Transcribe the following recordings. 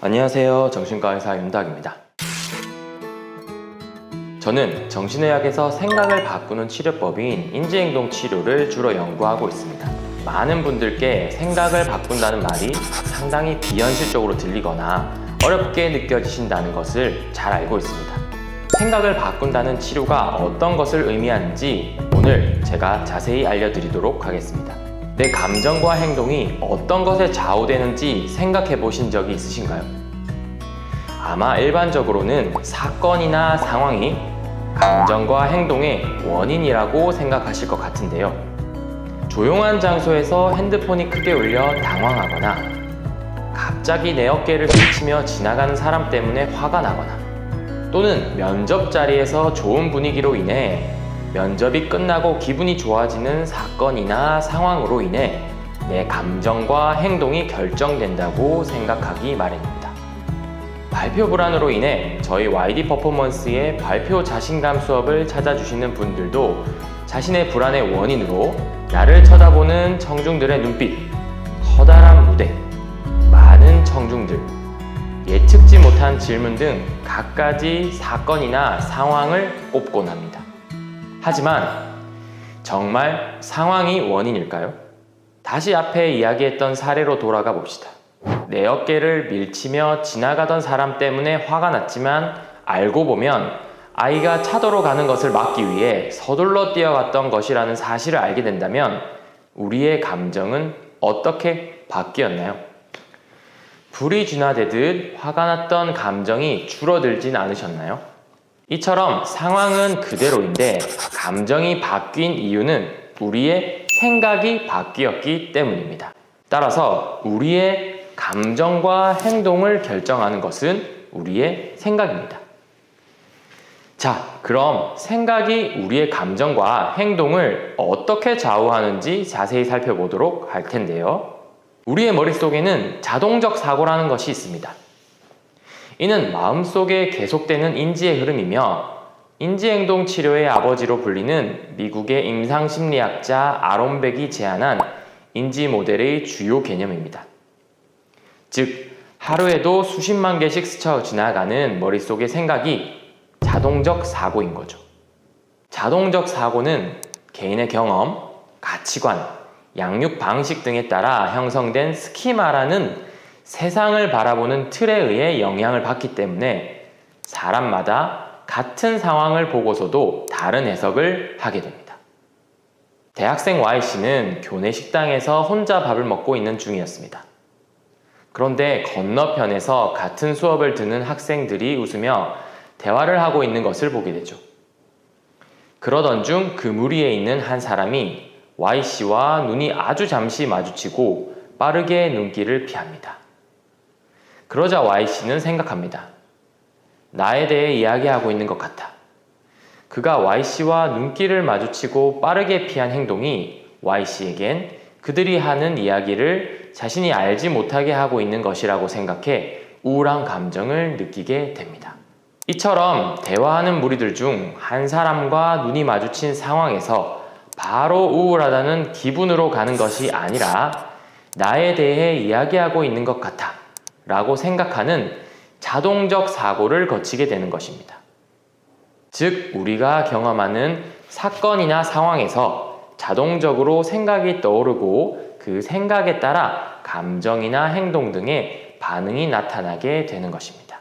안녕하세요. 정신과 의사 윤닥입니다. 저는 정신의학에서 생각을 바꾸는 치료법인 인지행동 치료를 주로 연구하고 있습니다. 많은 분들께 생각을 바꾼다는 말이 상당히 비현실적으로 들리거나 어렵게 느껴지신다는 것을 잘 알고 있습니다. 생각을 바꾼다는 치료가 어떤 것을 의미하는지 오늘 제가 자세히 알려드리도록 하겠습니다. 내 감정과 행동이 어떤 것에 좌우되는지 생각해 보신 적이 있으신가요? 아마 일반적으로는 사건이나 상황이 감정과 행동의 원인이라고 생각하실 것 같은데요. 조용한 장소에서 핸드폰이 크게 울려 당황하거나 갑자기 내 어깨를 스치며 지나가는 사람 때문에 화가 나거나 또는 면접 자리에서 좋은 분위기로 인해 면접이 끝나고 기분이 좋아지는 사건이나 상황으로 인해 내 감정과 행동이 결정된다고 생각하기 마련입니다. 발표 불안으로 인해 저희 YD 퍼포먼스의 발표 자신감 수업을 찾아주시는 분들도 자신의 불안의 원인으로 나를 쳐다보는 청중들의 눈빛, 커다란 무대, 많은 청중들, 예측지 못한 질문 등 갖가지 사건이나 상황을 꼽곤 합니다. 하지만 정말 상황이 원인일까요? 다시 앞에 이야기했던 사례로 돌아가 봅시다. 내 어깨를 밀치며 지나가던 사람 때문에 화가 났지만 알고 보면 아이가 차도로 가는 것을 막기 위해 서둘러 뛰어갔던 것이라는 사실을 알게 된다면 우리의 감정은 어떻게 바뀌었나요? 불이 진화되듯 화가 났던 감정이 줄어들진 않으셨나요? 이처럼 상황은 그대로인데 감정이 바뀐 이유는 우리의 생각이 바뀌었기 때문입니다. 따라서 우리의 감정과 행동을 결정하는 것은 우리의 생각입니다. 자, 그럼 생각이 우리의 감정과 행동을 어떻게 좌우하는지 자세히 살펴보도록 할 텐데요. 우리의 머릿속에는 자동적 사고라는 것이 있습니다. 이는 마음속에 계속되는 인지의 흐름이며 인지행동 치료의 아버지로 불리는 미국의 임상심리학자 아론백이 제안한 인지 모델의 주요 개념입니다. 즉, 하루에도 수십만 개씩 스쳐 지나가는 머릿속의 생각이 자동적 사고인 거죠. 자동적 사고는 개인의 경험, 가치관, 양육 방식 등에 따라 형성된 스키마라는 세상을 바라보는 틀에 의해 영향을 받기 때문에 사람마다 같은 상황을 보고서도 다른 해석을 하게 됩니다. 대학생 Y씨는 교내 식당에서 혼자 밥을 먹고 있는 중이었습니다. 그런데 건너편에서 같은 수업을 듣는 학생들이 웃으며 대화를 하고 있는 것을 보게 되죠. 그러던 중 그 무리에 있는 한 사람이 Y씨와 눈이 아주 잠시 마주치고 빠르게 눈길을 피합니다. 그러자 Y씨는 생각합니다. 나에 대해 이야기하고 있는 것 같아. 그가 Y씨와 눈길을 마주치고 빠르게 피한 행동이 Y씨에겐 그들이 하는 이야기를 자신이 알지 못하게 하고 있는 것이라고 생각해 우울한 감정을 느끼게 됩니다. 이처럼 대화하는 무리들 중 한 사람과 눈이 마주친 상황에서 바로 우울하다는 기분으로 가는 것이 아니라 나에 대해 이야기하고 있는 것 같아 라고 생각하는 자동적 사고를 거치게 되는 것입니다. 즉, 우리가 경험하는 사건이나 상황에서 자동적으로 생각이 떠오르고 그 생각에 따라 감정이나 행동 등의 반응이 나타나게 되는 것입니다.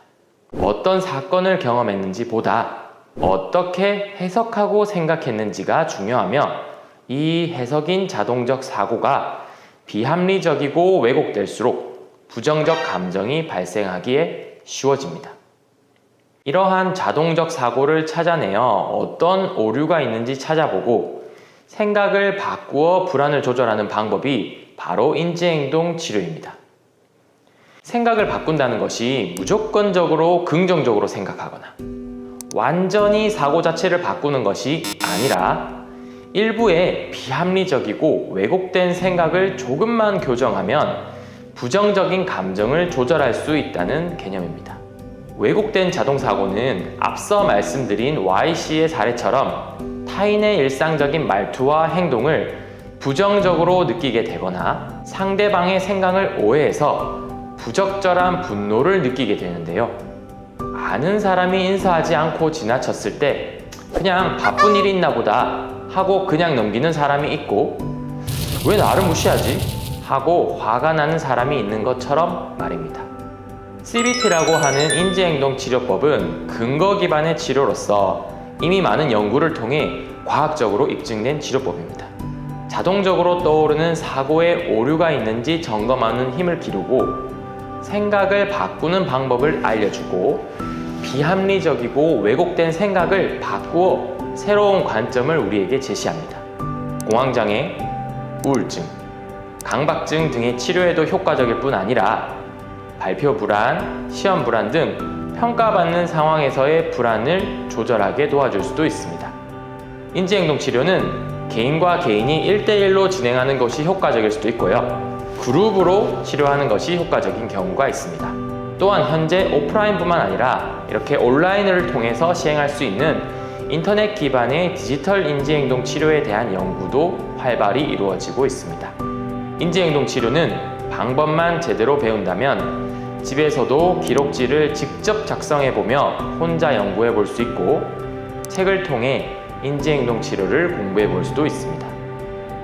어떤 사건을 경험했는지 보다 어떻게 해석하고 생각했는지가 중요하며 이 해석인 자동적 사고가 비합리적이고 왜곡될수록 부정적 감정이 발생하기에 쉬워집니다. 이러한 자동적 사고를 찾아내어 어떤 오류가 있는지 찾아보고 생각을 바꾸어 불안을 조절하는 방법이 바로 인지행동 치료입니다. 생각을 바꾼다는 것이 무조건적으로 긍정적으로 생각하거나 완전히 사고 자체를 바꾸는 것이 아니라 일부의 비합리적이고 왜곡된 생각을 조금만 교정하면 부정적인 감정을 조절할 수 있다는 개념입니다. 왜곡된 자동사고는 앞서 말씀드린 Y씨의 사례처럼 타인의 일상적인 말투와 행동을 부정적으로 느끼게 되거나 상대방의 생각을 오해해서 부적절한 분노를 느끼게 되는데요. 아는 사람이 인사하지 않고 지나쳤을 때 그냥 바쁜 일이 있나 보다 하고 그냥 넘기는 사람이 있고, 왜 나를 무시하지? 하고 화가 나는 사람이 있는 것처럼 말입니다. CBT라고 하는 인지행동치료법은 근거 기반의 치료로서 이미 많은 연구를 통해 과학적으로 입증된 치료법입니다. 자동적으로 떠오르는 사고에 오류가 있는지 점검하는 힘을 기르고, 생각을 바꾸는 방법을 알려주고, 비합리적이고 왜곡된 생각을 바꾸어 새로운 관점을 우리에게 제시합니다. 공황장애, 우울증, 강박증 등의 치료에도 효과적일 뿐 아니라 발표 불안, 시험 불안 등 평가받는 상황에서의 불안을 조절하게 도와줄 수도 있습니다. 인지행동 치료는 개인과 개인이 1대1로 진행하는 것이 효과적일 수도 있고요. 그룹으로 치료하는 것이 효과적인 경우가 있습니다. 또한 현재 오프라인뿐만 아니라 이렇게 온라인을 통해서 시행할 수 있는 인터넷 기반의 디지털 인지행동 치료에 대한 연구도 활발히 이루어지고 있습니다. 인지행동 치료는 방법만 제대로 배운다면 집에서도 기록지를 직접 작성해보며 혼자 연구해 볼 수 있고, 책을 통해 인지행동 치료를 공부해 볼 수도 있습니다.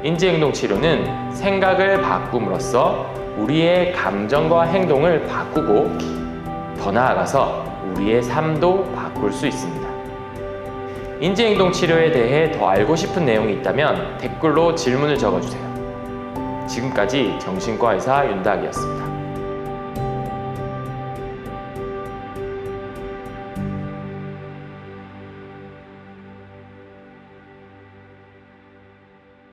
인지행동 치료는 생각을 바꿈으로써 우리의 감정과 행동을 바꾸고, 더 나아가서 우리의 삶도 바꿀 수 있습니다. 인지행동 치료에 대해 더 알고 싶은 내용이 있다면 댓글로 질문을 적어주세요. 지금까지 정신과 의사 윤다학이었습니다.